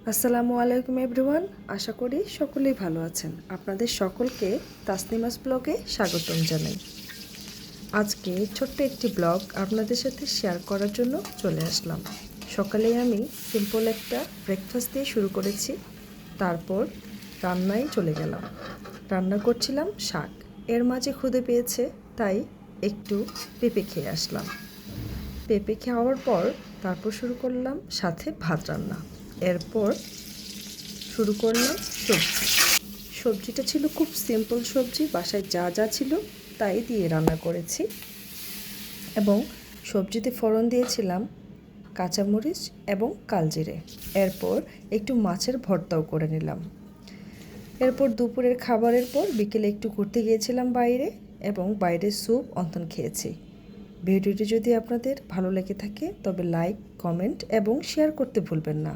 আসসালামু আলাইকুম এভরিওয়ান। আশা করি সকলেই ভালো আছেন। আপনাদের সকলকে তাসনিমাস ব্লগে স্বাগতম জানাই। আজকে ছোট্ট একটি ব্লগ আপনাদের সাথে শেয়ার করার জন্য চলে আসলাম। সকালেই আমি সিম্পল একটা ব্রেকফাস্ট দিয়ে শুরু করেছি, তারপর রান্নায় চলে গেলাম। রান্না করছিলাম শাক, এর মাঝে ক্ষুধে পেয়েছে তাই একটু পেঁপে খেয়ে আসলাম। পেঁপে খাওয়ার পর তারপর শুরু করলাম সাথে ভাত রান্না। এরপর শুরু করলাম সবজি। সবজিটা ছিল খুব সিম্পল সবজি, বাসায় যা যা ছিল তাই দিয়ে রান্না করেছি এবং সবজিতে ফোড়ন দিয়েছিলাম কাঁচামরিচ এবং কালজিরে। এরপর একটু মাছের ভর্তাও করে নিলাম। এরপর দুপুরের খাবারের পর বিকেলে একটু ঘুরতে গিয়েছিলাম বাইরে এবং বাইরের স্যুপ অন্তন খেয়েছি। ভিডিওটি যদি আপনাদের ভালো লেগে থাকে তবে লাইক, কমেন্ট এবং শেয়ার করতে ভুলবেন না।